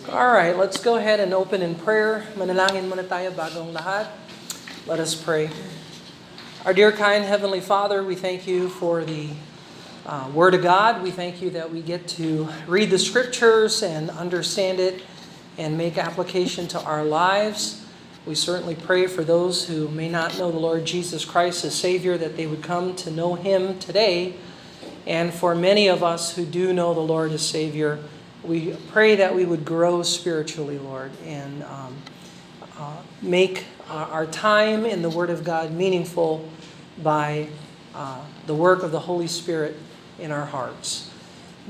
Alright, let's go ahead and open in prayer. Manalangin muna tayo bagong lahat. Let us pray. Our dear kind Heavenly Father, we thank you for the Word of God. We thank you that we get to read the Scriptures and understand it and make application to our lives. We certainly pray for those who may not know the Lord Jesus Christ as Savior, that they would come to know Him today. And for many of us who do know the Lord as Savior, we pray that we would grow spiritually, Lord, and make our time in the Word of God meaningful by the work of the Holy Spirit in our hearts.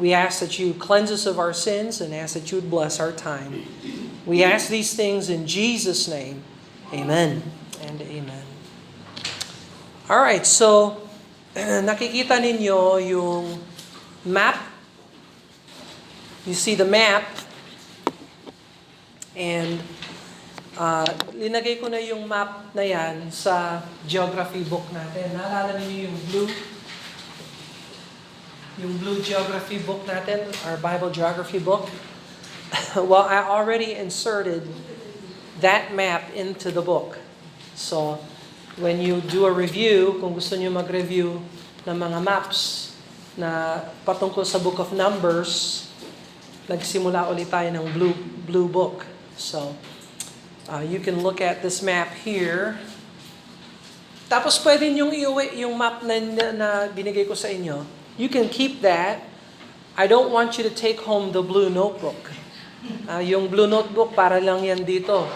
We ask that you cleanse us of our sins and ask that you would bless our time. We ask these things in Jesus' name. Amen and amen. Alright, so nakikita ninyo yung map. You see the map, and linagay ko na yung map na yan sa geography book natin. Naalala niyo yung blue geography book natin, our Bible geography book? Well, I already inserted that map into the book. So, when you do a review, kung gusto niyo mag-review ng mga maps na patungkol sa Book of Numbers, nagsimula ulit tayo ng blue book. So, you can look at this map here. Tapos pwede niyong iuwi yung map na binigay ko sa inyo. You can keep that. I don't want you to take home the blue notebook. Yung blue notebook, para lang yan dito.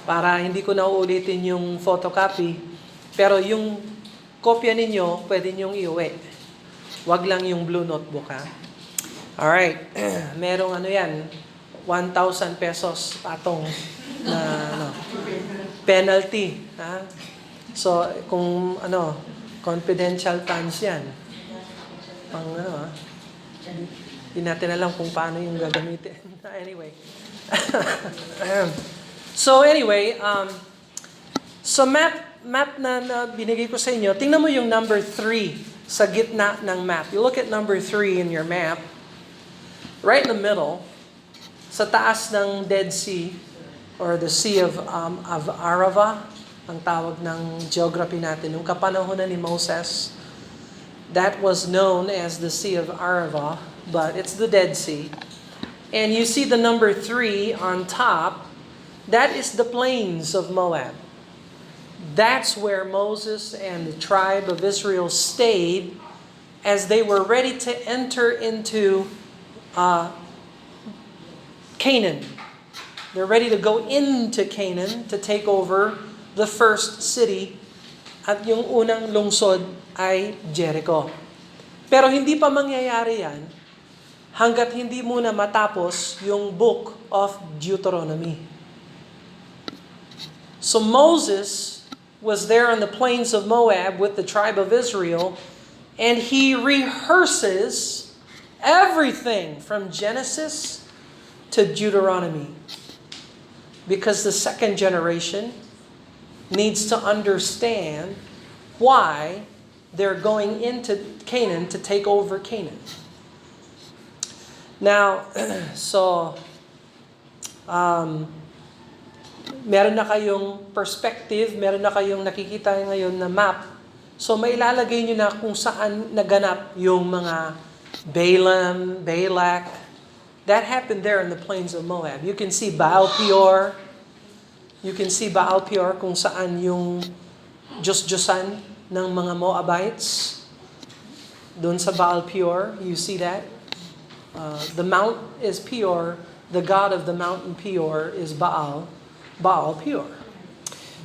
Para hindi ko na uulitin yung photocopy. Pero yung kopya ninyo, pwede niyong iuwi. Wag lang yung blue notebook, ha? Alright, merong yan, 1,000 pesos patong na penalty. Ha? So, kung confidential funds yan. Pang hindi natin alam kung paano yung gagamitin. Anyway. So map na binigay ko sa inyo, tingnan mo yung number 3 sa gitna ng map. You look at number 3 in your map. Right in the middle, sa taas ng Dead Sea, or the Sea of Arava, ang tawag ng geography natin. Nung kapanahonan ni Moses, that was known as the Sea of Arava, but it's the Dead Sea. And you see the number 3 on top, that is the plains of Moab. That's where Moses and the tribe of Israel stayed as they were ready to enter into Canaan. They're ready to go into Canaan to take over the first city, at yung unang lungsod ay Jericho. Pero hindi pa mangyayari yan hanggat hindi muna matapos yung book of Deuteronomy. So Moses was there on the plains of Moab with the tribe of Israel, and he rehearses everything from Genesis to Deuteronomy. Because the second generation needs to understand why they're going into Canaan to take over Canaan. Now, meron na kayong perspective, meron na kayong nakikita ngayon na map. So, mailalagay nyo na kung saan naganap yung mga Balaam, Balak. That happened there in the plains of Moab. You can see Baal Peor. You can see Baal Peor kung saan yung Diyos-Diyosan ng mga Moabites. Doon sa Baal Peor, you see that? The mount is Peor. The god of the mountain Peor is Baal Peor.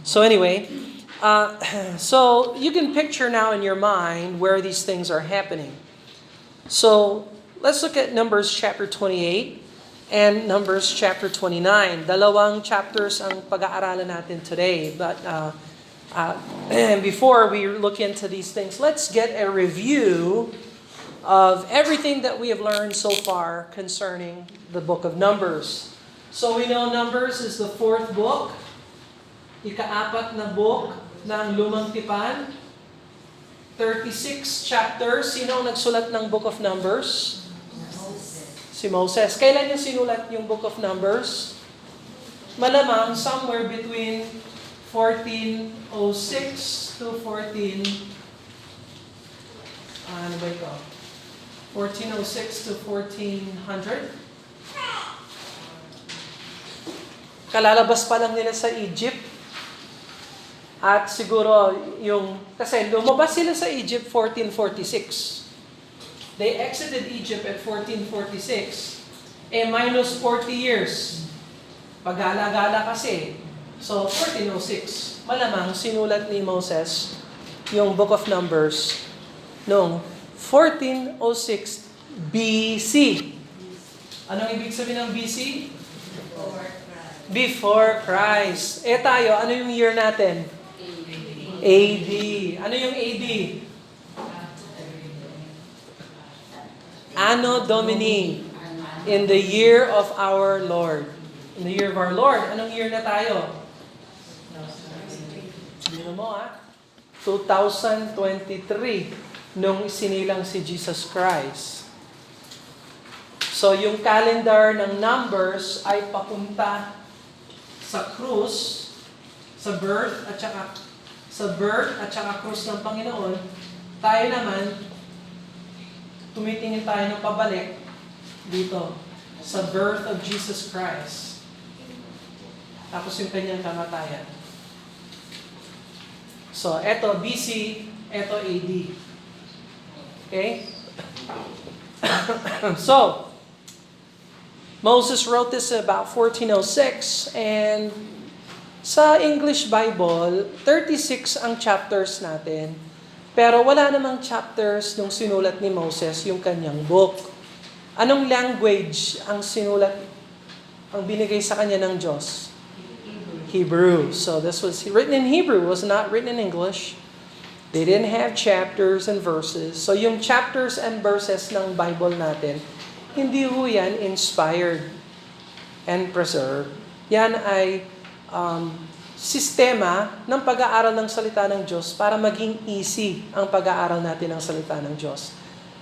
So anyway, so you can picture now in your mind where these things are happening. So let's look at Numbers chapter 28 and Numbers chapter 29. Dalawang chapters ang pag-aaralan natin today. But before we look into these things, let's get a review of everything that we have learned so far concerning the book of Numbers. So we know Numbers is the 4th book, ika-4 na book ng Lumang Tipan. 36 chapters. Sino ang nagsulat ng Book of Numbers? Si Moses. Kailan niya sinulat yung Book of Numbers? Malamang somewhere between 1406 to 14... ano ba ito? 1406 to 1400? Kalalabas pa lang nila sa Egypt. At siguro kasi lumabas sila sa Egypt 1446. They exited Egypt at 1446. Minus 40 years. Pagala-gala kasi. So, 1406. Malamang sinulat ni Moses yung Book of Numbers noong 1406 BC. Anong ibig sabihin ng BC? Before Christ. Tayo, ano yung year natin? AD. Ano yung AD? Anno Domini. In the year of our Lord. In the year of our Lord. Anong year na tayo? Sabihin mo 2023. Nung sinilang si Jesus Christ. So, yung calendar ng numbers ay papunta sa krus, sa birth at saka krus ng Panginoon. Tayo naman, tumitingin tayo ng pabalik dito sa birth of Jesus Christ. Tapos yung kanyang kamatayan. So, eto BC, eto AD. Okay? So, Moses wrote this about 1406 and sa English Bible, 36 ang chapters natin. Pero wala namang chapters nung sinulat ni Moses yung kanyang book. Anong language ang ang binigay sa kanya ng Diyos? Hebrew. So this was written in Hebrew, was not written in English. They didn't have chapters and verses. So yung chapters and verses ng Bible natin, hindi ho yan inspired and preserved. Yan ay sistema ng pag-aaral ng salita ng Diyos para maging easy ang pag-aaral natin ng salita ng Diyos.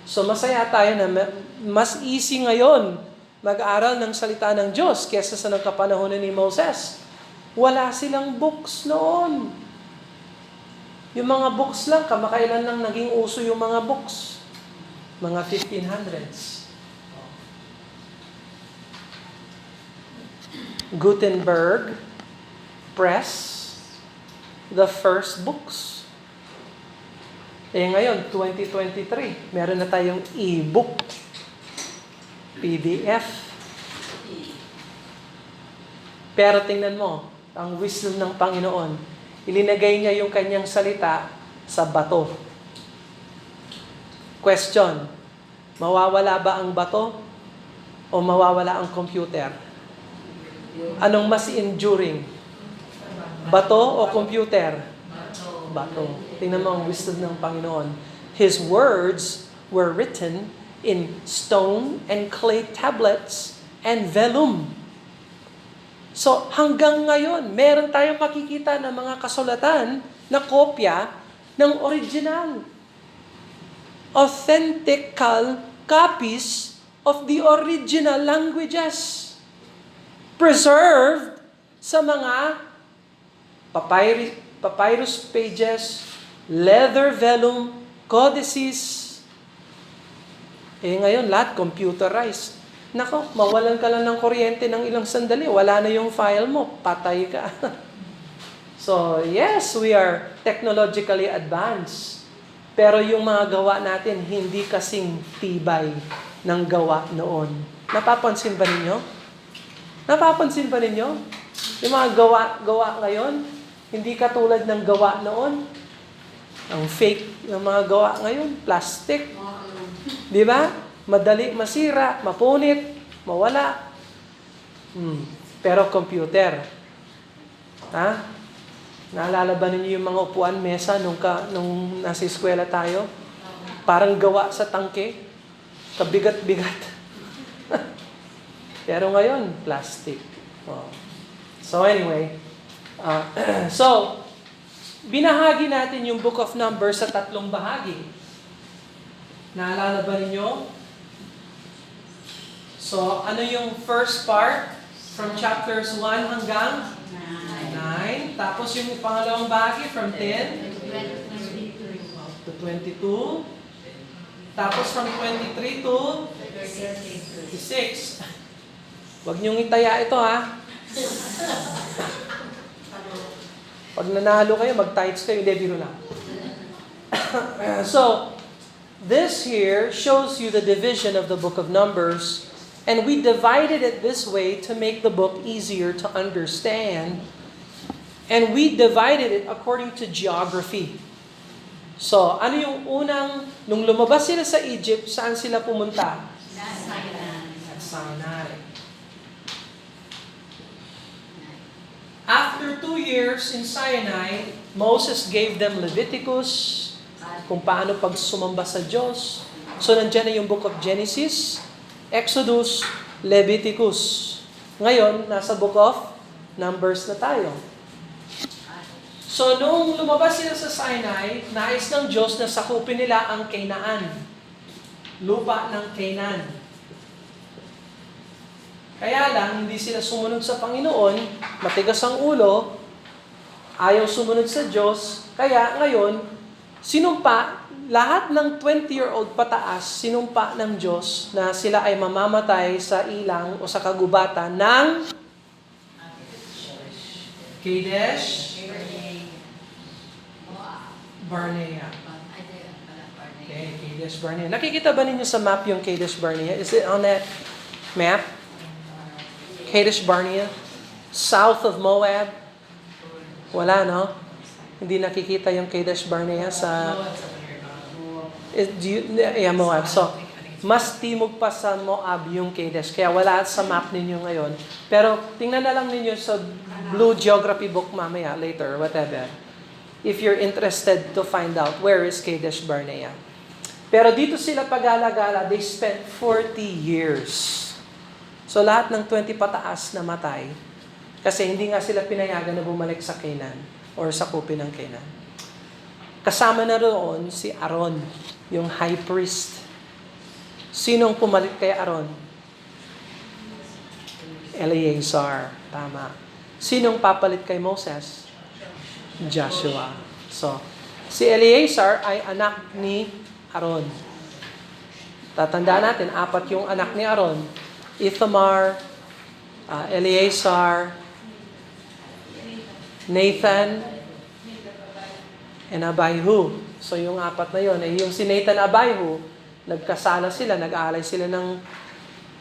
So masaya tayo na mas easy ngayon mag-aaral ng salita ng Diyos kaysa sa nagkapanahon ni Moses. Wala silang books noon. Yung mga books lang, kamakailan lang naging uso yung mga books. Mga 1500s. Gutenberg Press, the first books. Ngayon, 2023, meron na tayong e-book, PDF. Pero tingnan mo, ang wisdom ng Panginoon, ilinagay niya yung kanyang salita sa bato. Question, mawawala ba ang bato o mawawala ang computer? Anong mas enduring? Bato o computer? Bato. Tingnan mo ang wisdom ng Panginoon. His words were written in stone and clay tablets and vellum. So hanggang ngayon, meron tayong makikita ng mga kasulatan na kopya ng original. Authentical copies of the original languages. Preserved sa mga papyrus pages, leather vellum, codices. Ngayon, lahat computerized. Nako, mawalan ka lang ng kuryente ng ilang sandali, wala na yung file mo, patay ka. So, yes, we are technologically advanced. Pero yung mga gawa natin, hindi kasing tibay ng gawa noon. Napapansin ba ninyo? Napapansin ba ninyo? Yung mga gawa ngayon, hindi katulad ng gawa noon. Ang fake ng mga gawa ngayon, plastic. Di ba? Madali masira, mapunit, mawala. Pero computer. Ha? Naalala ba ninyo yung mga upuan, mesa nung nasa eskwela tayo? Parang gawa sa tangke. Kabigat-bigat. Pero ngayon, plastic. So anyway, so binahagi natin yung Book of Numbers sa 3 bahagi. Naalala ba ninyo? So, ano yung first part? From chapters 1 hanggang 9. Tapos yung pangalawang bahagi from 10 to 22. Tapos from 23 to 26. Huwag niyong itaya ito, ha? Pag nanalo kayo, mag-tights kayo. Hindi, biro lang. So, this here shows you the division of the book of Numbers. And we divided it this way to make the book easier to understand. And we divided it according to geography. So, ano yung unang, nung lumabas sila sa Egypt, saan sila pumunta? At Sinai. After 2 years in Sinai, Moses gave them Leviticus, kung paano pagsumamba sa Diyos. So, nandiyan na yung book of Genesis, Exodus, Leviticus. Ngayon, nasa book of Numbers na tayo. So, nung lumabas sila sa Sinai, nais ng Diyos na sakupin nila ang Canaan. Lupa ng Canaan. Kaya lang, hindi sila sumunod sa Panginoon, matigas ang ulo, ayaw sumunod sa Diyos, kaya ngayon, sinumpa, lahat ng 20-year-old pataas, sinumpa ng Diyos na sila ay mamamatay sa ilang o sa kagubatan ng Kadesh Barnea. Okay, Kadesh Barnea. Nakikita ba ninyo sa map yung Kadesh Barnea? Is it on that map? Kadesh Barnea? South of Moab? Wala, no? Hindi nakikita yung Kadesh Barnea sa... Moab. So, mas timog pa sa Moab yung Kadesh. Kaya wala sa map ninyo ngayon. Pero tingnan na lang ninyo sa Blue Geography book mamaya, later, whatever. If you're interested to find out where is Kadesh Barnea. Pero dito sila pag-alagala, they spent 40 years. So lahat ng 20 pataas na matay. Kasi hindi nga sila pinayagan na bumalik sa Canaan or sa kupin ng Canaan. Kasama na roon si Aaron, yung high priest. Sinong pumalit kay Aaron? Eleazar. Tama. Sinong papalit kay Moses? Joshua. So, si Eleazar ay anak ni Aaron. Tatandaan natin, 4 yung anak ni Aaron. Ithamar, Eleazar, Nathan, and Abihu. So yung 4 na yun, yung si Nathan Abihu, nagkasala sila, nag-aalay sila ng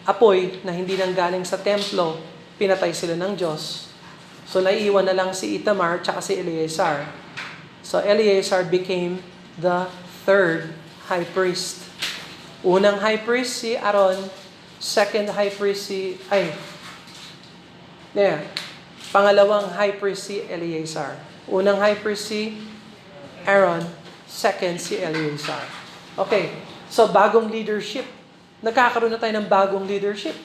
apoy na hindi nanggaling sa templo, pinatay sila ng Diyos. So naiiwan na lang si Ithamar at si Eleazar. So Eleazar became the 3rd high priest. Unang high priest si Aaron, second high priest pangalawang high priest si Eleazar. Unang high priest si Aaron, second si Eleazar. Okay, so bagong leadership. Nagkakaroon na tayo ng bagong leadership.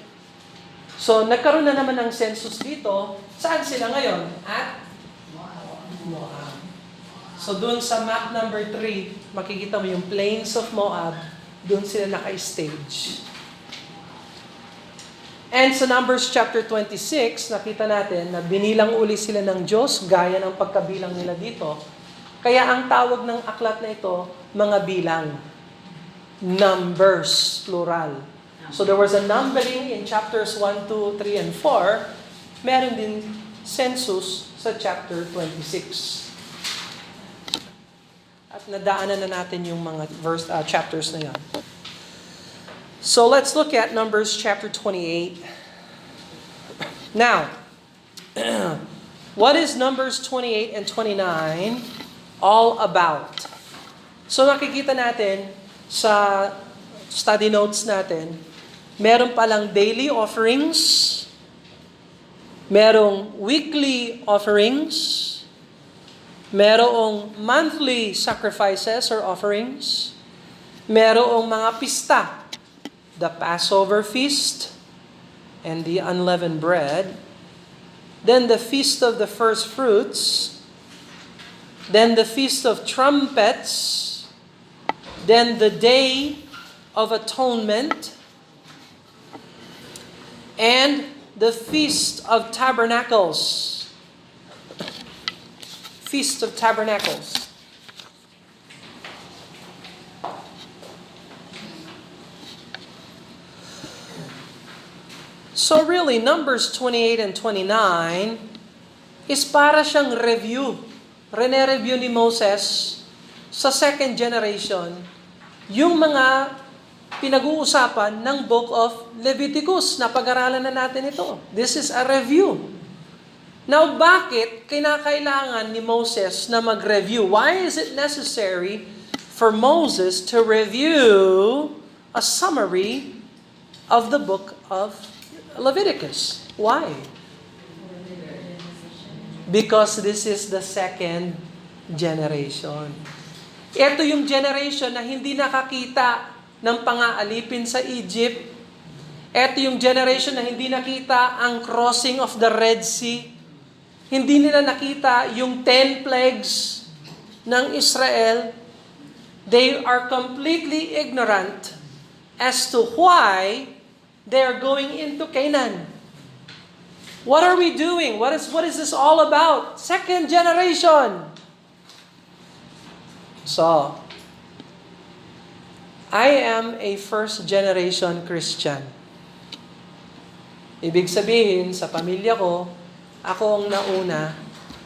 So nagkaroon na naman ng census dito. Saan sila ngayon? At Moab. So doon sa map number 3, makikita mo yung plains of Moab. Doon sila naka-stage. And sa Numbers chapter 26, nakita natin na binilang uli sila ng Diyos gaya ng pagkabilang nila dito. Kaya ang tawag ng aklat na ito, mga bilang. Numbers, plural. So there was a numbering in chapters 1, 2, 3, and 4. Meron din census sa chapter 26. At nadaanan na natin yung mga chapters na yan. So let's look at Numbers chapter 28. Now, what is Numbers 28 and 29 all about? So nakikita natin sa study notes natin, meron palang daily offerings, merong weekly offerings, merong monthly sacrifices or offerings, merong mga pista, the Passover feast and the unleavened bread, then the feast of the first fruits, then the feast of trumpets, then the day of atonement, and the Feast of Tabernacles. Feast of Tabernacles. So really, Numbers 28 and 29 is para siyang review. Rene-review ni Moses sa second generation yung mga pinag-uusapan ng Book of Leviticus. Napag-aralan na natin ito. This is a review. Now, bakit kinakailangan ni Moses na mag-review? Why is it necessary for Moses to review a summary of the Book of Leviticus? Why? Because this is the second generation. Ito yung generation na hindi nakakita ng pang-aalipin sa Egypt. Ito yung generation na hindi nakita ang crossing of the Red Sea. Hindi nila nakita yung 10 plagues ng Israel. They are completely ignorant as to why they are going into Canaan. What are we doing? What is this all about? Second generation. So, I am a first generation Christian. Ibig sabihin, sa pamilya ko, ako ang nauna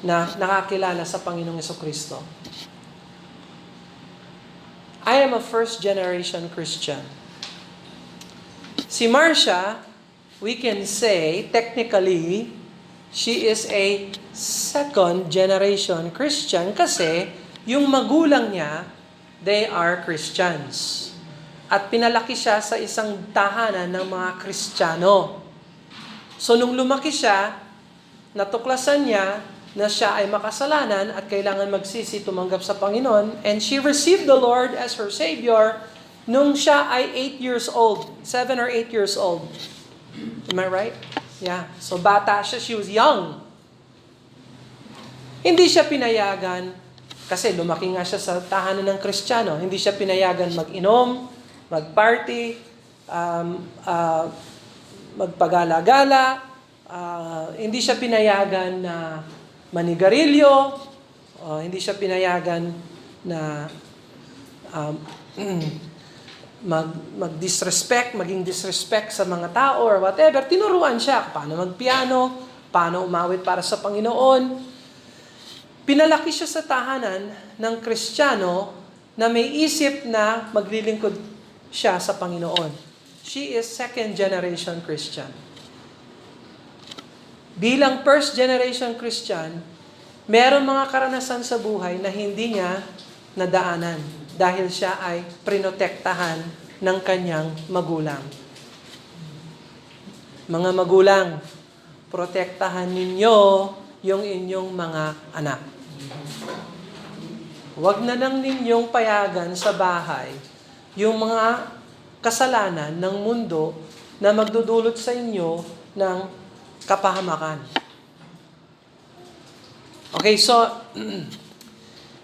na nakakilala sa Panginoong Jesucristo. I am a first generation Christian. Si Marcia, we can say, technically, she is a second generation Christian kasi yung magulang niya, they are Christians. At pinalaki siya sa isang tahanan ng mga Kristiyano. So nung lumaki siya, natuklasan niya na siya ay makasalanan at kailangan magsisi tumanggap sa Panginoon, and she received the Lord as her Savior nung siya ay 8 years old, 7 or 8 years old. Am I right? Yeah. So bata siya, she was young. Hindi siya pinayagan, kasi lumaki nga siya sa tahanan ng Kristiyano, hindi siya pinayagan mag-inom, mag-party, magpagala-gala, hindi siya pinayagan na manigarilyo, hindi siya pinayagan na maging disrespect sa mga tao or whatever. Tinuruan siya paano magpiano, paano umawit para sa Panginoon. Pinalaki siya sa tahanan ng Kristiyano na may isip na maglilingkod siya sa Panginoon. She is second generation Christian. Bilang first generation Christian, meron mga karanasan sa buhay na hindi niya nadaanan dahil siya ay prinotektahan ng kanyang magulang. Mga magulang, protektahan ninyo yung inyong mga anak. Huwag na lang ninyong payagan sa bahay yung mga kasalanan ng mundo na magdudulot sa inyo ng kapahamakan. Okay, so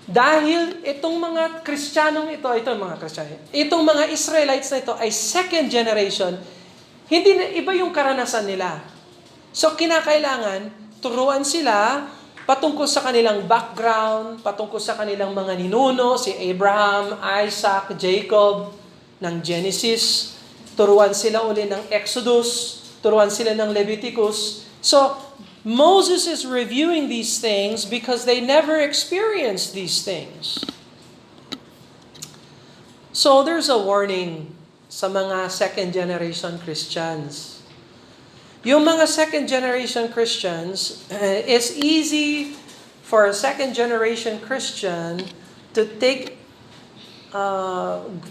dahil itong mga Kristiyanong itong mga Israelites na ito ay second generation, hindi na iba yung karanasan nila. So kinakailangan turuan sila patungkol sa kanilang background, patungkol sa kanilang mga ninuno, si Abraham, Isaac, Jacob, ng Genesis. Turuan sila uli ng Exodus, turuan sila ng Leviticus. So, Moses is reviewing these things because they never experienced these things. So, there's a warning sa mga second generation Christians. Yung mga second generation Christians, it's easy for a second generation Christian to take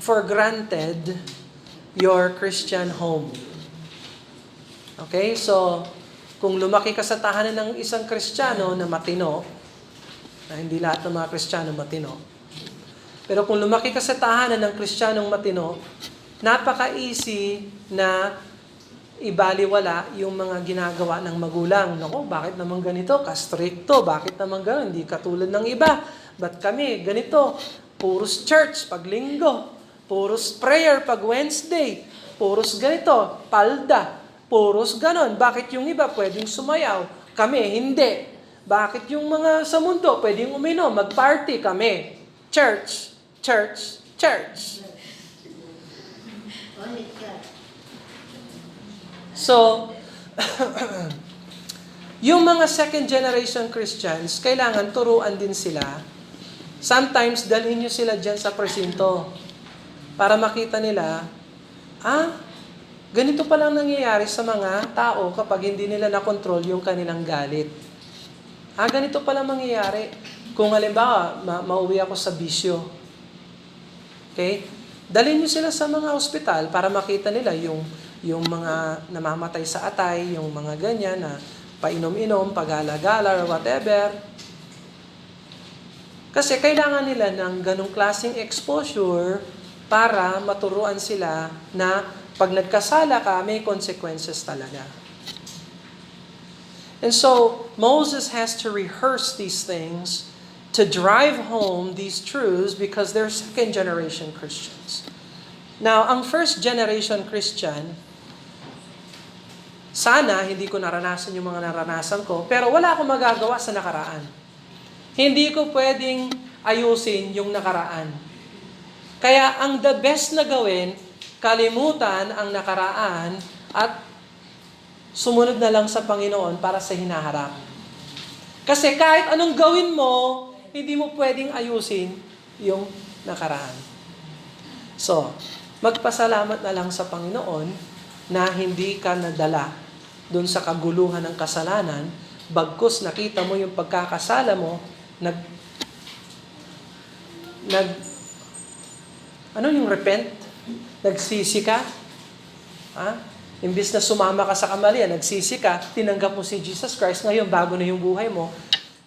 for granted your Christian home. Okay? So, kung lumaki ka sa tahanan ng isang Kristiyano na matino, na hindi lahat ng mga Kristiyano matino, pero kung lumaki ka sa tahanan ng Kristiyanong matino, napaka-easy na ibaliwala yung mga ginagawa ng magulang. Naku, bakit naman ganito? Ka-stricto. Bakit naman gano'n? Hindi katulad ng iba. Ba't kami ganito? Puros church pag linggo. Puros prayer pag Wednesday. Puros ganito. Palda. puros ganon. Bakit yung iba pwedeng sumayaw? Kami, hindi. Bakit yung mga sa mundo pwedeng uminom, mag-party? Kami. Church, church, church. So, yung mga second generation Christians, kailangan turuan din sila. Sometimes, dalhin nyo sila dyan sa presinto para makita nila, ganito palang nangyayari sa mga tao kapag hindi nila nakontrol yung kanilang galit. Ganito palang mangyayari. Kung halimbawa, mauwi ako sa bisyo. Okay? Dalhin nyo sila sa mga ospital para makita nila yung mga namamatay sa atay, yung mga ganyan na painom-inom, pagala-gala, or whatever. Kasi kailangan nila ng ganong klaseng exposure para maturuan sila na pag nagkasala ka, may consequences talaga. And so, Moses has to rehearse these things to drive home these truths because they're second-generation Christians. Now, ang first-generation Christian, sana hindi ko naranasan yung mga naranasan ko, pero wala akong magagawa sa nakaraan. Hindi ko pwedeng ayusin yung nakaraan. Kaya ang the best na gawin, kalimutan ang nakaraan at sumunod na lang sa Panginoon para sa hinaharap. Kasi kahit anong gawin mo, hindi mo pwedeng ayusin yung nakaraan. So, magpasalamat na lang sa Panginoon na hindi ka nadala doon sa kaguluhan ng kasalanan, bagkus nakita mo yung pagkakasala mo, repent? Nagsisi ka? Imbis na sumama ka sa kamalian, nagsisi ka, tinanggap mo si Jesus Christ, ngayon bago na yung buhay mo,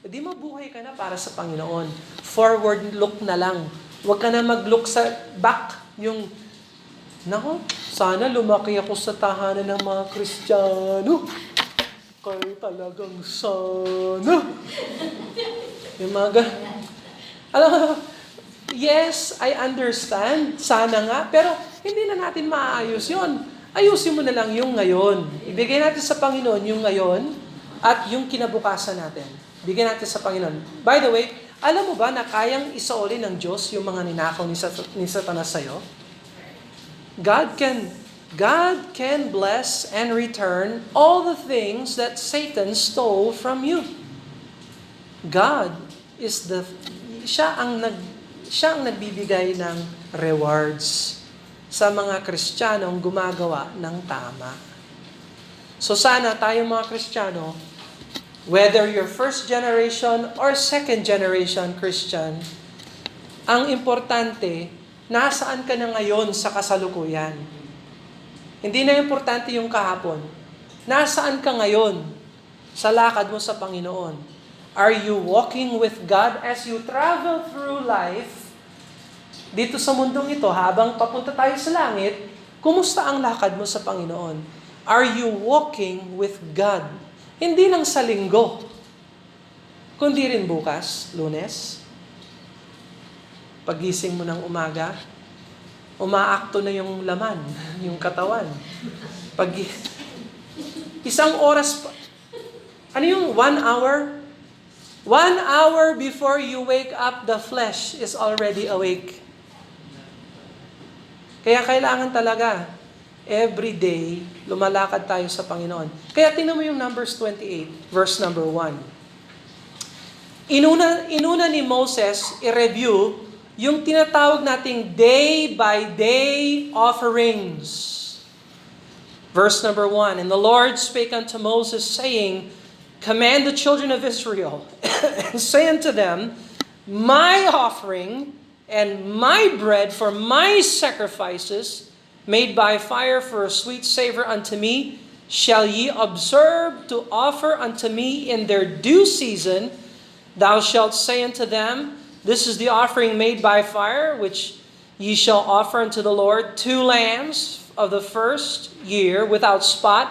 di mabuhay ka na para sa Panginoon. Forward look na lang. Huwag ka na mag-look sa back, yung sana lumaki ako sa tahanan ng mga Kristiyano. Kaya talagang sana. Yung mga yes, I understand. Sana nga. Pero hindi na natin maayos yun. Ayusin mo na lang yung ngayon. Ibigay natin sa Panginoon yung ngayon at yung kinabukasan natin. Bigyan natin sa Panginoon. By the way, alam mo ba na kayang isauli ng Diyos yung mga ninakaw ni Satanas sa'yo? God can bless and return all the things that Satan stole from you. God is siya ang nagbibigay ng rewards sa mga Kristiyanong gumagawa ng tama. So sana tayong mga Kristiyano, whether you're first generation or second generation Christian, ang importante, nasaan ka na ngayon sa kasalukuyan? Hindi na importante yung kahapon. Nasaan ka ngayon sa lakad mo sa Panginoon? Are you walking with God as you travel through life? Dito sa mundong ito, habang papunta tayo sa langit, kumusta ang lakad mo sa Panginoon? Are you walking with God? Hindi lang sa linggo, kundi rin bukas, Lunes. Pagising mo ng umaga, umaakto na yung laman, yung katawan. Isang oras pa. Ano yung 1 hour? 1 hour before you wake up, the flesh is already awake. Kaya kailangan talaga, every day, lumalakad tayo sa Panginoon. Kaya tingnan mo yung Numbers 28, verse number 1. Inuna ni Moses i-review yung tinatawag nating day-by-day offerings. Verse number 1, And the Lord spake unto Moses, saying, Command the children of Israel, and say unto them, My offering and my bread for my sacrifices, made by fire for a sweet savor unto me, shall ye observe to offer unto me in their due season. Thou shalt say unto them, This is the offering made by fire, which ye shall offer unto the Lord, 2 lambs of the first year without spot,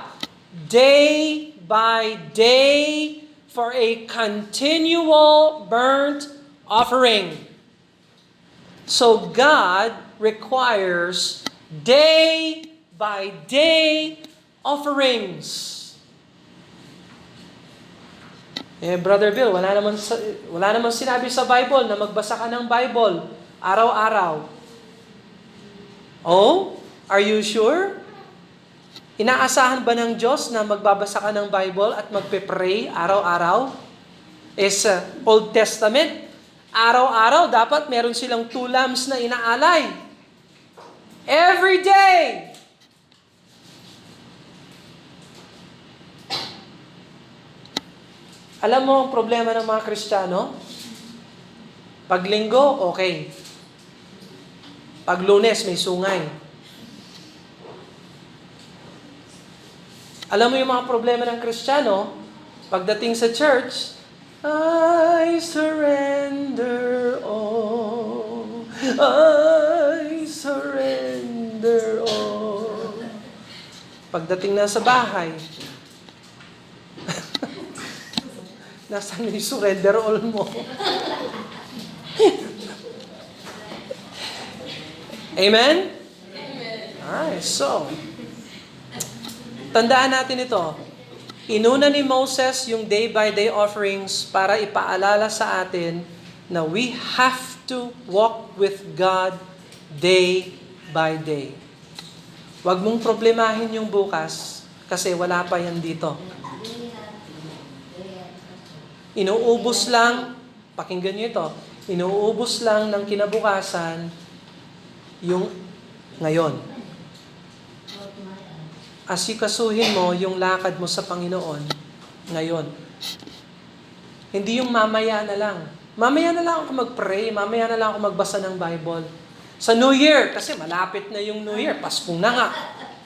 day by day, for a continual burnt offering. So God requires day by day offerings. Brother Bill, wala naman sinabi sa Bible na magbasa ka ng Bible araw-araw. Oh, are you sure? Inaasahan ba ng Diyos na magbabasa ka ng Bible at magpe-pray araw-araw? Old Testament, araw-araw dapat meron silang 2 lambs na inaalay. Every day! Alam mo ang problema ng mga Kristiyano? Pag Linggo, okay. Pag Lunes, may sungay. Alam mo yung mga problema ng Kristiyano? Pagdating sa church, I surrender all. I surrender all. Pagdating na sa bahay, nasaan yung surrender all mo? Amen? Alright, so, tandaan natin ito. Inuna ni Moses yung day-by-day offerings para ipaalala sa atin na we have to walk with God day by day. Huwag mong problemahin yung bukas kasi wala pa yan dito. Inuubos lang, pakinggan nyo ito, inuubos lang ng kinabukasan yung ngayon. Asikasuhin mo yung lakad mo sa Panginoon ngayon. Hindi yung mamaya na lang. Mamaya na lang ako mag-pray, mamaya na lang ako magbasa ng Bible. Sa New Year, kasi malapit na yung New Year, Paskong na nga.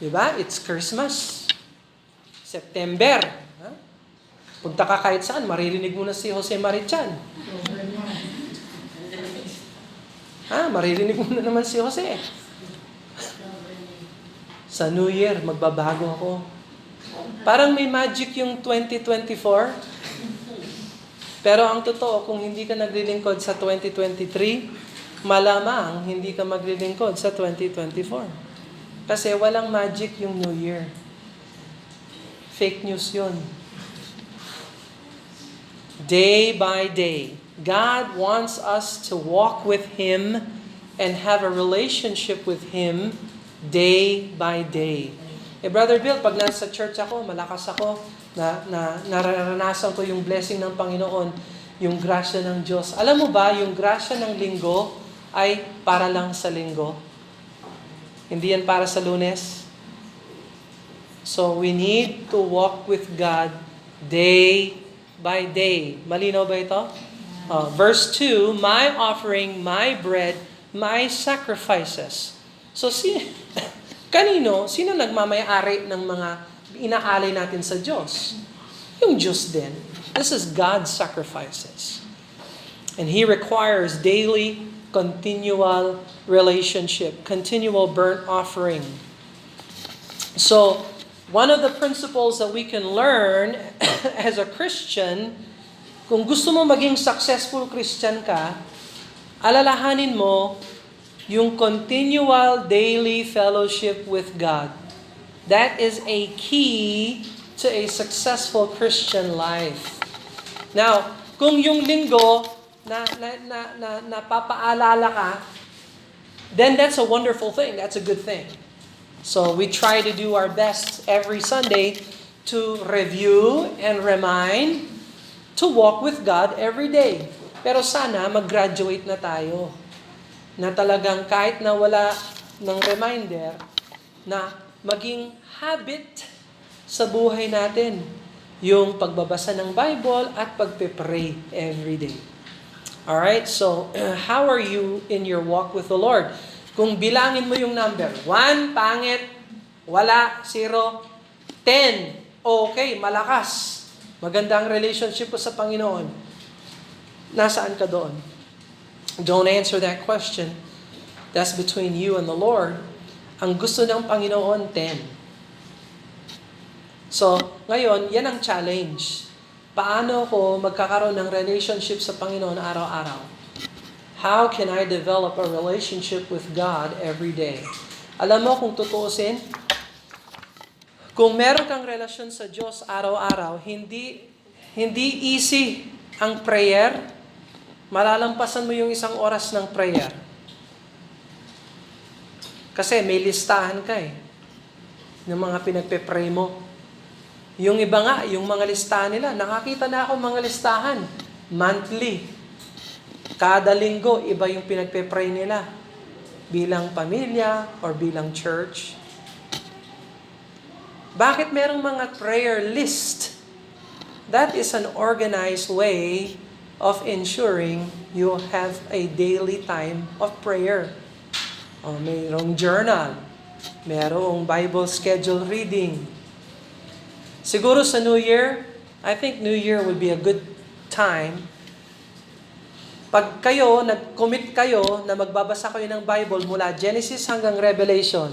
Diba? It's Christmas. September. Punta ka kahit saan, maririnig mo na si Jose Marichan. Maririnig mo na naman si Jose. Sa New Year, magbabago ako. Parang may magic yung 2024. Pero ang totoo, kung hindi ka naglilingkod sa 2023, malamang hindi ka maglilingkod sa 2024. Kasi walang magic yung New Year. Fake news yun. Day by day, God wants us to walk with Him and have a relationship with Him day by day. Brother Bill, pag nasa church ako, malakas ako, nararanasan ko yung blessing ng Panginoon, yung grasya ng Diyos. Alam mo ba, yung grasya ng linggo ay para lang sa linggo. Hindi yan para sa Lunes. So we need to walk with God day by day. Malinaw ba ito? Verse 2, my offering, my bread, my sacrifices. So, sino nagmamayari ng mga inaalay natin sa Diyos? Yung Diyos din. This is God's sacrifices. And He requires daily, continual relationship, continual burnt offering. So, one of the principles that we can learn as a Christian, kung gusto mo maging successful Christian ka, alalahanin mo yung continual daily fellowship with God. That is a key to a successful Christian life. Now, kung yung linggo napapaalala ka, then that's a wonderful thing. That's a good thing. So we try to do our best every Sunday to review and remind to walk with God every day. Pero sana mag-graduate na tayo. Na talagang kahit na wala ng reminder, na maging habit sa buhay natin yung pagbabasa ng Bible at pagpe-pray every day. Alright, so how are you in your walk with the Lord? Kung bilangin mo yung number, 1, pangit, wala, 0, 10, okay, malakas. Maganda ang relationship mo sa Panginoon. Nasaan ka doon? Don't answer that question. That's between you and the Lord. Ang gusto ng Panginoon, 10. So, ngayon, yan ang challenge. Paano ko magkakaroon ng relationship sa Panginoon araw-araw? How can I develop a relationship with God every day? Alam mo kung tutuusin, Kung meron kang relasyon sa Diyos araw-araw, hindi easy ang prayer. Malalampasan mo yung 1 oras ng prayer. Kasi may listahan ka ng mga pinagpe-pray mo. Yung iba nga, yung mga listahan nila, nakakita na ako mga listahan. Monthly. Kada linggo, iba yung pinagpe-pray nila. Bilang pamilya or bilang church. Bakit merong mga prayer list? That is an organized way of ensuring you have a daily time of prayer. O mayroong journal. Mayroong Bible schedule reading. Siguro sa New Year, I think New Year would be a good time. Pag kayo, nag-commit kayo na magbabasa kayo ng Bible mula Genesis hanggang Revelation,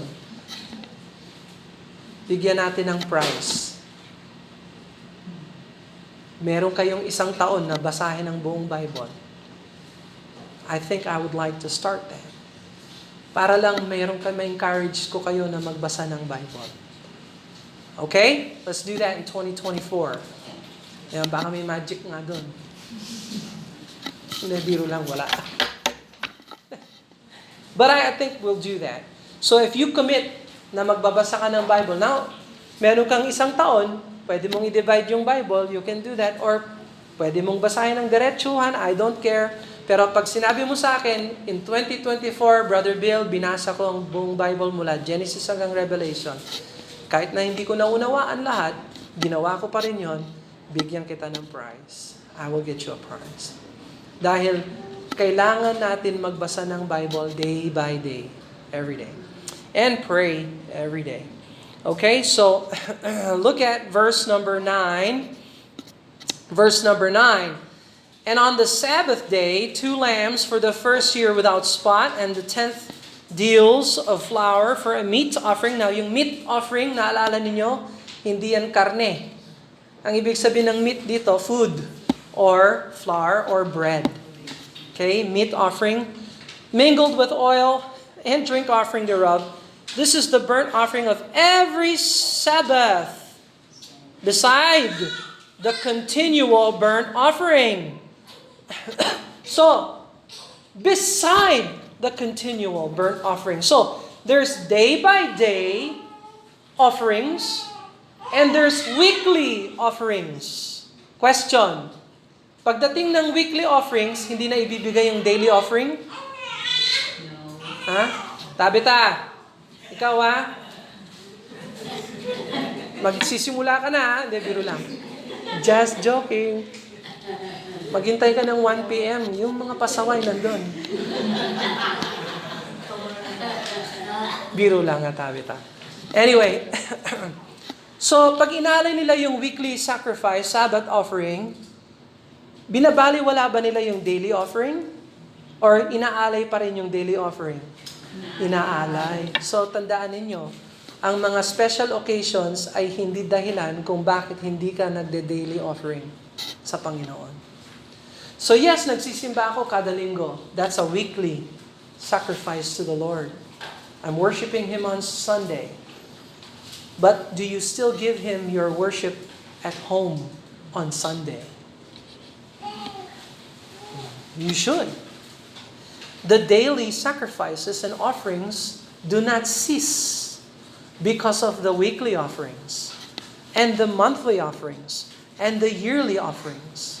bigyan natin ng prize. Meron kayong 1 taon na basahin ang buong Bible. I think I would like to start that. Para lang meron ma-encourage ko kayo na magbasa ng Bible. Okay? Let's do that in 2024. Yan, baka may magic nga doon. Hindi, biro lang, wala. But I think we'll do that. So if you commit na magbabasa ka ng Bible, now, meron kang 1 taon, pwede mong i-divide yung Bible, you can do that, or pwede mong basahin ng diretsuhan, I don't care. Pero pag sinabi mo sa akin, in 2024, Brother Bill, binasa ko ang buong Bible mula Genesis hanggang Revelation. Kahit na hindi ko naunawaan lahat, ginawa ko pa rin yon, bigyan kita ng prize. I will get you a prize. Dahil kailangan natin magbasa ng Bible day by day, every day. And pray every day. Okay, so look at verse number 9. Verse number 9. And on the Sabbath day, 2 lambs for the first year without spot, and the 10th deals of flour for a meat offering. Now, yung meat offering, naalala ninyo, hindi yan karne. Ang ibig sabihin ng meat dito, food, or flour, or bread. Okay, meat offering, mingled with oil, and drink offering thereof. This is the burnt offering of every Sabbath, beside the continual burnt offering. So, beside the continual burnt offering. So, there's day by day offerings, and there's weekly offerings. Question, pagdating ng weekly offerings, hindi na ibibigay yung daily offering? Ha? Tabita, ikaw magsisimula ka na, hindi, biro lang. Just joking. Maghintay ka ng 1 p.m. Yung mga pasaway nandun. Biro lang nga, Tabita. Anyway, so pag inaalay nila yung weekly sacrifice, Sabbath offering, binabaliwala ba nila yung daily offering? Or inaalay pa rin yung daily offering? Inaalay. So tandaan ninyo, ang mga special occasions ay hindi dahilan kung bakit hindi ka nagde-daily offering sa Panginoon. So yes, nagsisimba ako kada linggo. That's a weekly sacrifice to the Lord. I'm worshiping Him on Sunday. But do you still give Him your worship at home on Sunday? You should. The daily sacrifices and offerings do not cease because of the weekly offerings and the monthly offerings and the yearly offerings.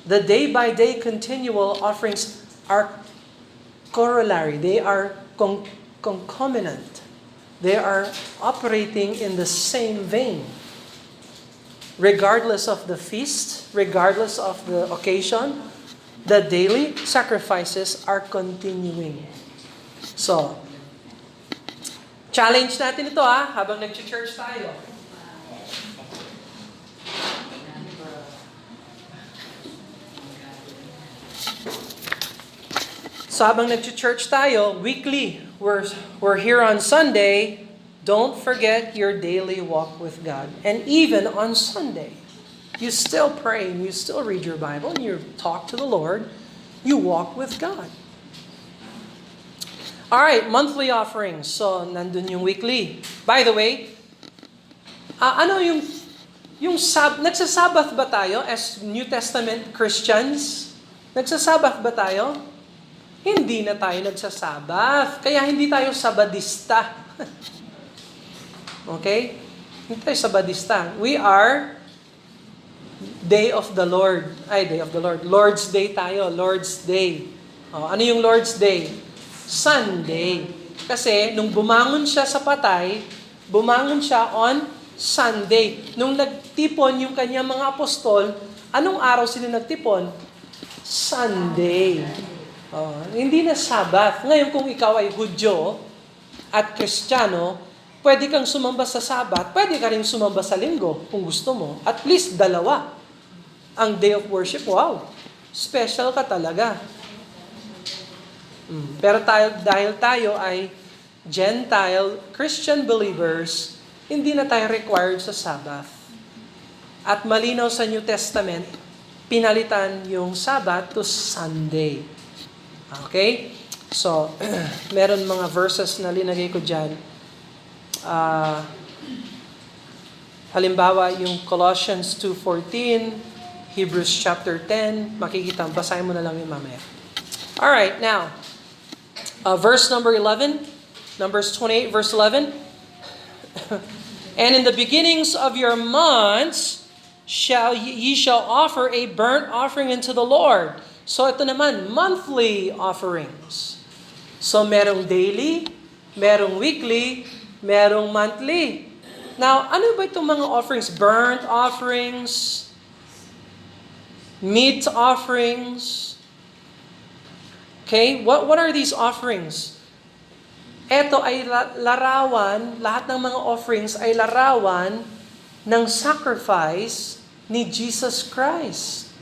The day-by-day continual offerings are corollary. They are concomitant. They are operating in the same vein. Regardless of the feast, regardless of the occasion, the daily sacrifices are continuing. So, challenge natin ito habang nag-church tayo. So habang nag-church tayo, weekly, we're here on Sunday, don't forget your daily walk with God. And even on Sunday, you still pray, and you still read your Bible, and you talk to the Lord, you walk with God. Alright, monthly offerings. So, nandun yung weekly. By the way, Ano nagsasabath ba tayo as New Testament Christians? Nagsasabath ba tayo? Hindi na tayo nagsasabath. Kaya hindi tayo sabadista. Okay? Hindi tayo sabadista. We are Day of the Lord. Day of the Lord. Lord's Day tayo. Lord's Day. Ano yung Lord's Day? Sunday. Kasi nung bumangon siya sa patay, bumangon siya on Sunday. Nung nagtipon yung kanyang mga apostol, anong araw sila nagtipon? Sunday. Hindi na Sabbath. Ngayon kung ikaw ay Hudyo at Kristiyano, pwede kang sumamba sa Sabbath, pwede ka rin sumamba sa Linggo kung gusto mo. At least dalawa. Ang day of worship, wow, special ka talaga. Pero dahil tayo ay Gentile Christian believers, hindi na tayo required sa Sabbath. At malinaw sa New Testament, pinalitan yung Sabbath to Sunday. Okay? So, meron mga verses na linagay ko dyan. Halimbawa, yung Colossians 2:14, Hebrews chapter 10, makikita, basahin mo na lang yung mamaya. Alright, now, verse number 11, Numbers 28, verse 11. And in the beginnings of your months, ye shall offer a burnt offering unto the Lord. So ito naman, monthly offerings. So merong daily, merong weekly, merong monthly. Now, ano ba itong mga offerings? Burnt offerings, meat offerings. Okay, what are these offerings? Ito ay larawan, lahat ng mga offerings ay larawan ng sacrifice ni Jesus Christ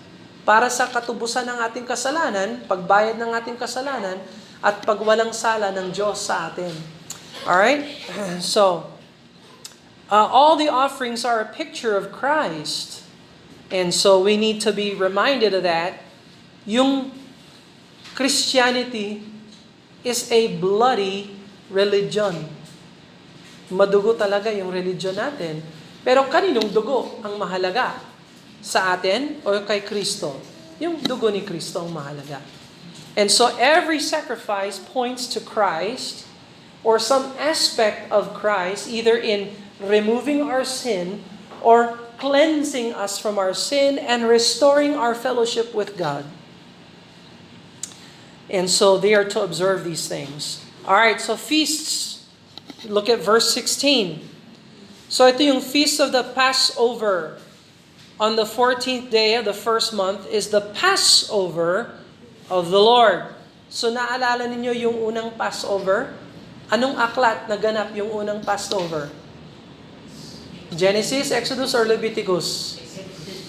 para sa katubusan ng ating kasalanan, pagbayad ng ating kasalanan, at pagwalang sala ng Diyos sa atin. Alright? So, all the offerings are a picture of Christ. And so we need to be reminded of that. Yung Christianity is a bloody religion. Madugo talaga yung religion natin. Pero kaninong dugo ang mahalaga? Sa atin o kay Kristo? Yung dugo ni Kristo ang mahalaga. And so every sacrifice points to Christ or some aspect of Christ, either in removing our sin or cleansing us from our sin and restoring our fellowship with God. And so they are to observe these things. Alright, so feasts. Look at verse 16. So ito yung feast of the Passover. On the 14th day of the first month is the Passover of the Lord. So naalala ninyo yung unang Passover? Anong aklat na ganap yung unang Passover? Genesis, Exodus, or Leviticus?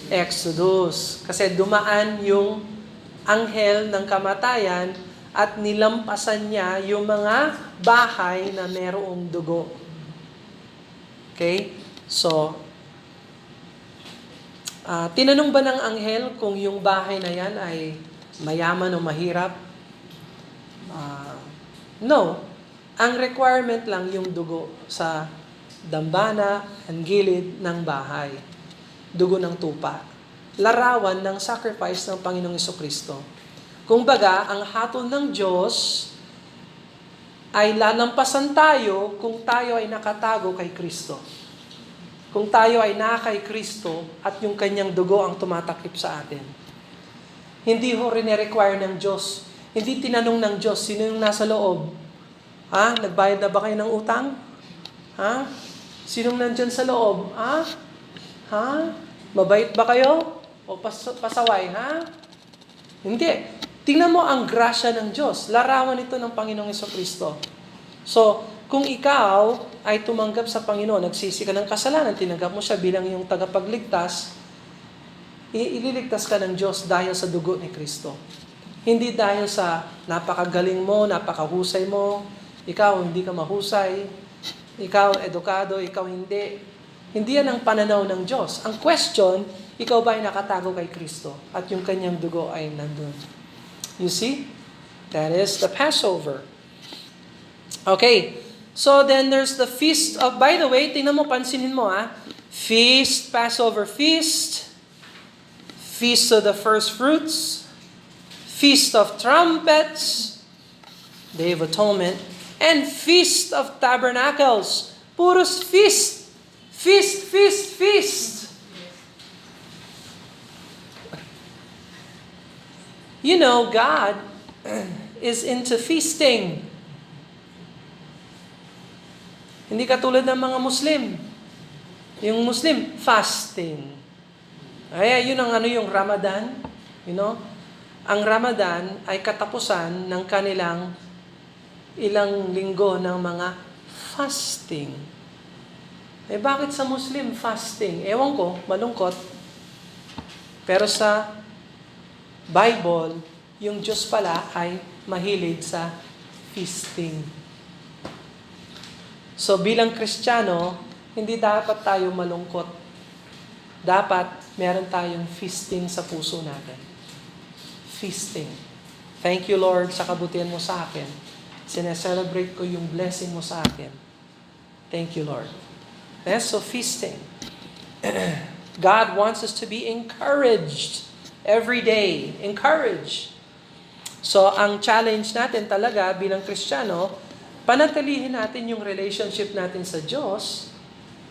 Exodus. Kasi dumaan yung anghel ng kamatayan at nilampasan niya yung mga bahay na merong dugo. Okay? So, tinanong ba ng anghel kung yung bahay na yan ay mayaman o mahirap? No. Ang requirement lang yung dugo sa dambana, ang gilid ng bahay. Dugo ng tupa. Larawan ng sacrifice ng Panginoong Jesucristo. Kung baga, ang hatol ng Diyos ay lalampasan tayo kung tayo ay nakatago kay Kristo. Kung tayo ay kay Kristo at yung kanyang dugo ang tumatakip sa atin. Hindi ho rin-require ng Diyos. Hindi tinanong ng Diyos, sino yung nasa loob? Nagbayad na ba kayo ng utang? Sinong nandyan sa loob? Mabait ba kayo? O pasaway, Hindi. Tingnan mo ang grasya ng Diyos. Larawan ito ng Panginoong Jesucristo. So, kung ikaw ay tumanggap sa Panginoon, nagsisi ka ng kasalanan, tinanggap mo siya bilang yung tagapagligtas, ililigtas ka ng Diyos dahil sa dugo ni Kristo. Hindi dahil sa napakagaling mo, napakahusay mo, ikaw hindi ka mahusay, ikaw edukado, ikaw hindi. Hindi yan ang pananaw ng Diyos. Ang question, ikaw ba ay nakatago kay Kristo at yung kanyang dugo ay nandun? You see? That is the Passover. Okay. So then there's the feast of, by the way, tingnan mo, pansinin mo Feast, Passover feast, Feast of the First Fruits, Feast of Trumpets, Day of Atonement, and Feast of Tabernacles. Puros feast. Feast, feast, feast. You know, God is into feasting. Hindi katulad ng mga Muslim. Yung Muslim, fasting. Ay, yun ang yung Ramadan. You know? Ang Ramadan ay katapusan ng kanilang ilang linggo ng mga fasting. Eh bakit sa Muslim fasting? Ewan ko, malungkot. Pero sa Bible, yung Diyos pala ay mahilig sa feasting. So bilang Kristiyano, hindi dapat tayo malungkot. Dapat meron tayong feasting sa puso natin. Feasting. Thank you, Lord, sa kabutihan mo sa akin. Sineselebrate ko yung blessing mo sa akin. Thank you, Lord. Yes, so feasting. God wants us to be encouraged every day. Encouraged. So, ang challenge natin talaga bilang Kristiyano, panatilihin natin yung relationship natin sa Diyos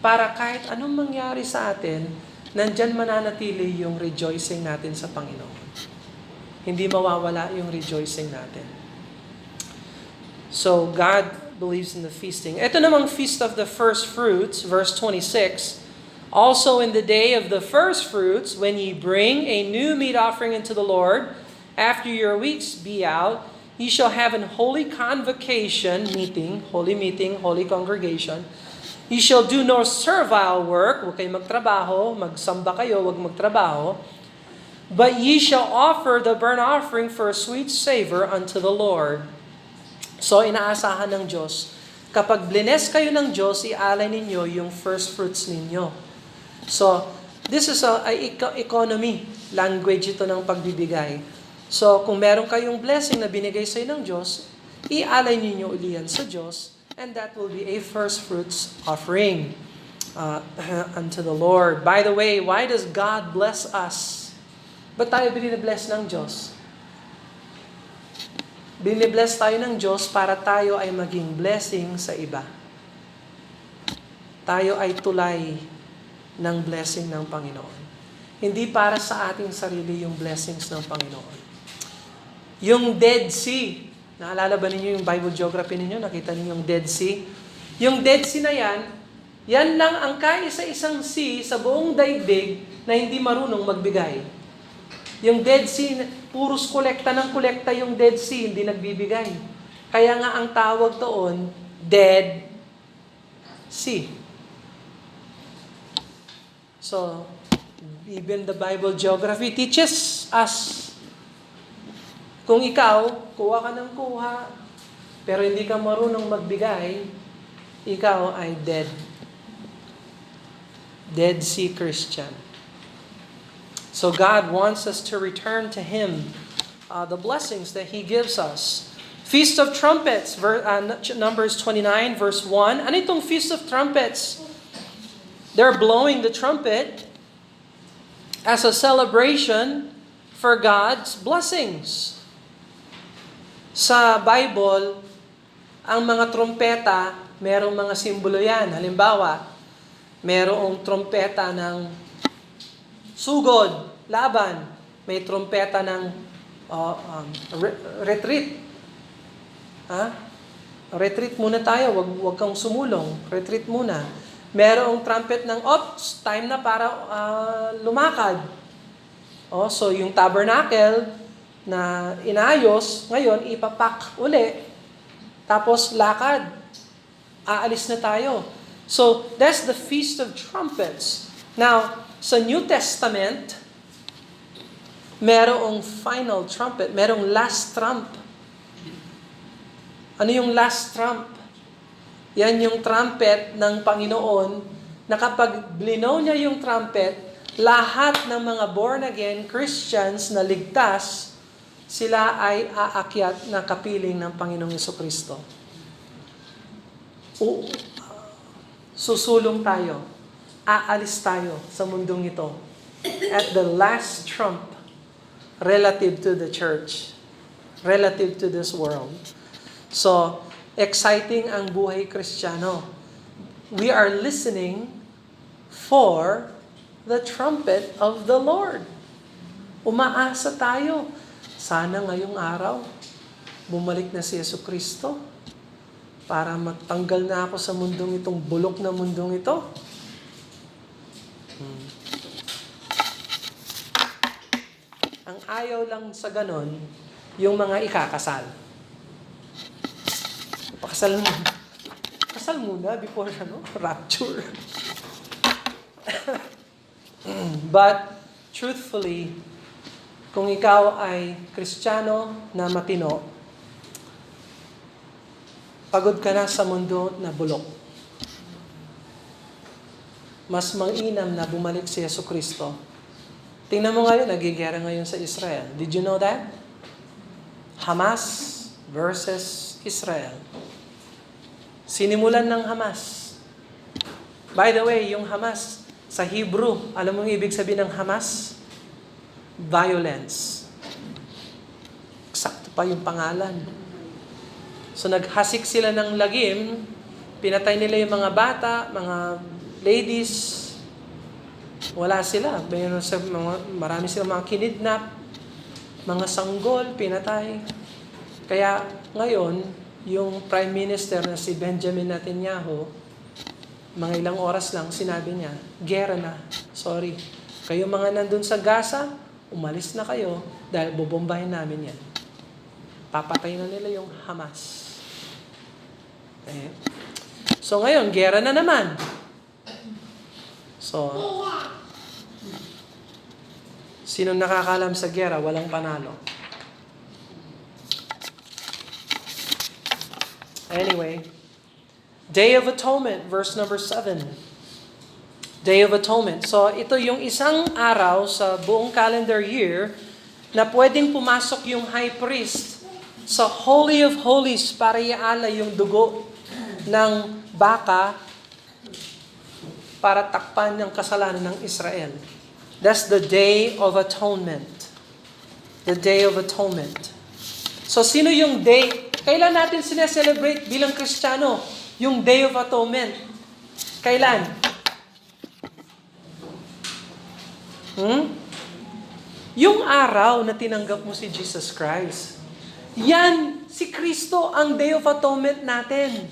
para kahit anong mangyari sa atin, nandyan mananatili yung rejoicing natin sa Panginoon. Hindi mawawala yung rejoicing natin. So, God believes in the feasting. Ito namang Feast of the First Fruits, verse 26. Also in the day of the first fruits, when ye bring a new meat offering unto the Lord, after your weeks be out, ye shall have an holy convocation, holy congregation. Ye shall do no servile work, huwag kayo magtrabaho, magsamba kayo, huwag magtrabaho. But ye shall offer the burnt offering for a sweet savor unto the Lord. So inaasahan ng Diyos, kapag blines kayo ng Diyos, ialay ninyo yung first fruits ninyo. So, this is a economy language ito ng pagbibigay. So, kung meron kayong blessing na binigay sa ng Diyos, ialay ninyo uliyan sa Diyos, and that will be a first fruits offering unto the Lord. By the way, why does God bless us? Ba't tayo binibless ng Diyos? Binibless tayo ng Diyos para tayo ay maging blessing sa iba. Tayo ay tulay ng blessing ng Panginoon. Hindi para sa ating sarili yung blessings ng Panginoon. Yung Dead Sea, naalala ba ninyo yung Bible geography ninyo? Nakita ninyo yung Dead Sea? Yung Dead Sea na yan lang ang kaisa-isang sea sa buong daigdig na hindi marunong magbigay. Yung Dead Sea, puros kolekta ng kolekta yung Dead Sea, hindi nagbibigay. Kaya nga ang tawag doon, Dead Sea. So, even the Bible geography teaches us, kung ikaw, kuha ka ng kuha, pero hindi ka marunong magbigay, ikaw ay dead. Dead Sea Christian. So God wants us to return to Him the blessings that He gives us. Feast of Trumpets, Numbers 29, verse 1. Ano itong Feast of Trumpets? They're blowing the trumpet as a celebration for God's blessings. Sa Bible, ang mga trompeta, merong mga simbolo yan. Halimbawa, merong trompeta ng sugod, laban. May trompeta ng retreat. Retreat muna tayo, wag kang sumulong. Retreat muna. Merong trumpet ng ops, time na para lumakad. So yung tabernacle na inayos, ngayon ipapak uli. Tapos lakad. Aalis na tayo. So that's the Feast of Trumpets. Now, sa New Testament, merong final trumpet, merong last trump. Ano yung last trump? Yan yung trumpet ng Panginoon na kapag blinaw niya yung trumpet, lahat ng mga born-again Christians na ligtas, sila ay aakyat na kapiling ng Panginoong Jesucristo. Susulong tayo. aalis tayo sa mundong ito. At the last trump relative to the church, relative to this world. So, exciting ang buhay Kristiyano. We are listening for the trumpet of the Lord. Umaasa tayo. Sana ngayong araw, bumalik na si Jesucristo para matanggal na ako sa mundong itong bulok na mundong ito. Ang ayaw lang sa ganon, yung mga ikakasal. Pakasal mo. Kasal muna before rapture. But, truthfully, kung ikaw ay Kristiyano na matino, pagod ka na sa mundo na bulok. Mas mainam na bumalik si Jesucristo. Tingnan mo ngayon, nagigera ngayon sa Israel. Did you know that? Hamas versus Israel. Sinimulan ng Hamas. By the way, yung Hamas, sa Hebrew, alam mo ang ibig sabihin ng Hamas? Violence. Eksakto pa yung pangalan. So naghasik sila ng lagim, pinatay nila yung mga bata, mga ladies, wala sila. Marami silang mga kinidnap, mga sanggol, pinatay. Kaya ngayon, yung Prime Minister na si Benjamin Netanyahu, mga ilang oras lang, sinabi niya, gera na, sorry. Kayo mga nandun sa Gaza, umalis na kayo dahil bubombahin namin yan. Papatay na nila yung Hamas. Okay. So ngayon, gera na naman. So, sino nakakalam sa gera, walang panalo. Anyway, Day of Atonement, verse number 7. Day of Atonement. So, ito yung isang araw sa buong calendar year na pwedeng pumasok yung high priest sa Holy of Holies para iaalay yung dugo ng baka para takpan ng kasalanan ng Israel. That's the Day of Atonement. The Day of Atonement. So, sino yung day? Kailan natin sineselebrate bilang Kristiyano? Yung Day of Atonement. Kailan? Yung araw na tinanggap mo si Jesus Christ. Yan, si Kristo ang Day of Atonement natin.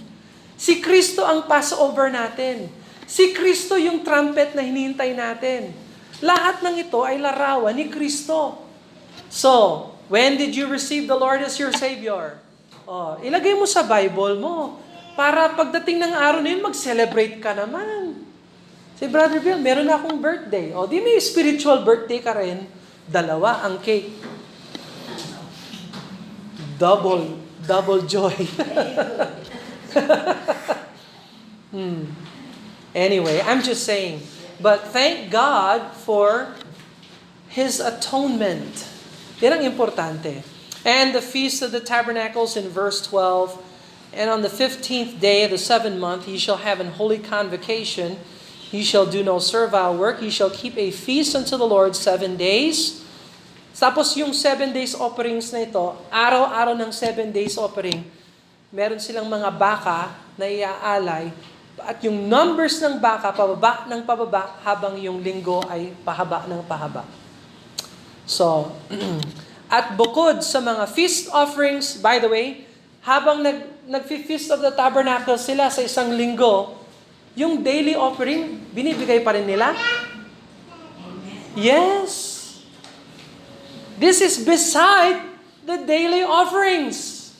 Si Kristo ang Passover natin. Si Kristo yung trumpet na hinihintay natin. Lahat ng ito ay larawan ni Kristo. So, when did you receive the Lord as your Savior? Ilagay mo sa Bible mo. Para pagdating ng araw na yun, mag-celebrate ka naman. Si Brother Bill, meron na akong birthday. Di may spiritual birthday ka rin. 2 ang cake. Double joy. Anyway, I'm just saying. But thank God for His atonement. Yan ang importante. And the Feast of the Tabernacles in verse 12, and on the 15th day of the 7th month, ye shall have an holy convocation. Ye shall do no servile work. Ye shall keep a feast unto the Lord 7 days. Tapos yung 7 days offerings na ito, araw-araw ng 7 days offering, meron silang mga baka na iaalay. At yung numbers ng baka, pababa ng pababa, habang yung linggo ay pahaba ng pahaba. So, at bukod sa mga feast offerings, by the way, habang nag-Feast of the Tabernacle sila sa isang linggo, yung daily offering, binibigay pa rin nila? Yes. This is beside the daily offerings.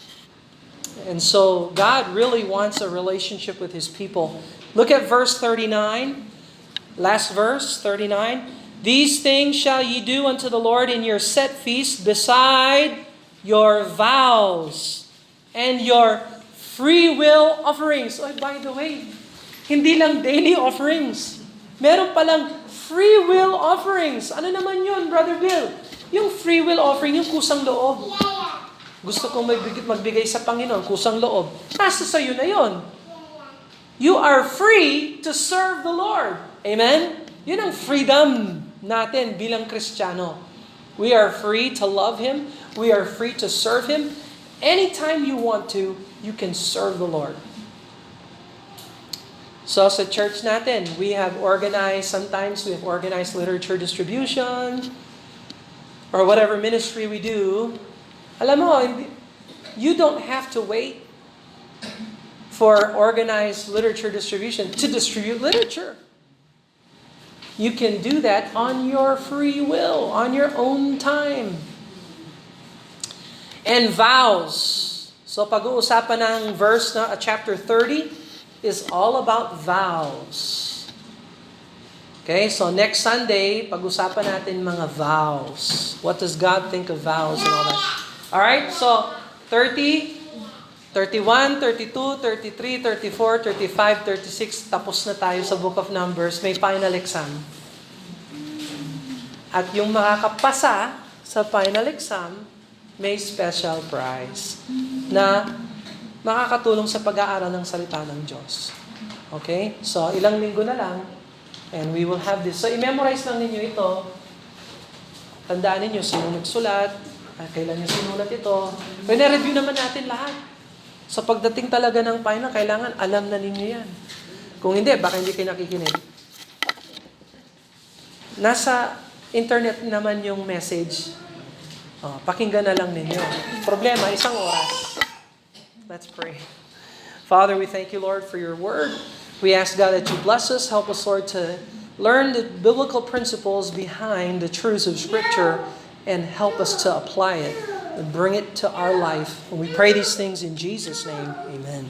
And so, God really wants a relationship with His people. Look at verse 39. Last verse, 39. These things shall ye do unto the Lord in your set feast beside your vows and your free will offerings. By the way, hindi lang daily offerings. Meron palang free will offerings. Ano naman yun, Brother Bill? Yung free will offering, yung kusang loob. Gusto kong magbigay sa Panginoon, kusang loob. Nasa sa'yo na yun. You are free to serve the Lord. Amen? Yun ang freedom natin bilang Kristiyano. We are free to love Him. We are free to serve Him. Anytime you want to, you can serve the Lord. So sa church natin, we have organized literature distribution or whatever ministry we do. Alam mo, you don't have to wait for organized literature distribution to distribute literature. You can do that on your free will, on your own time. And vows. So pag-uusapan ng verse na chapter 30 is all about vows. Okay, so next Sunday, pag-usapan natin mga vows. What does God think of vows and all that? Alright, so 30, 31, 32, 33, 34, 35, 36, tapos na tayo sa Book of Numbers. May final exam. At yung makakapasa sa final exam, may special prize na makakatulong sa pag-aaral ng salita ng Diyos. Okay? So, ilang linggo na lang, and we will have this. So, i-memorize lang ninyo ito. Tandaan ninyo, sino nagsulat, kailan nyo sinulat ito. Review naman natin lahat. Sa pagdating talaga ng final, kailangan alam na ninyo yan. Kung hindi, baka hindi kayo nakikinig. Nasa internet naman yung message. Pakinggan na lang ninyo. Problema, 1 oras. Let's pray. Father, we thank you, Lord, for your word. We ask, God, that you bless us. Help us, Lord, to learn the biblical principles behind the truths of Scripture and help us to apply it and bring it to our life. And we pray these things in Jesus' name. Amen.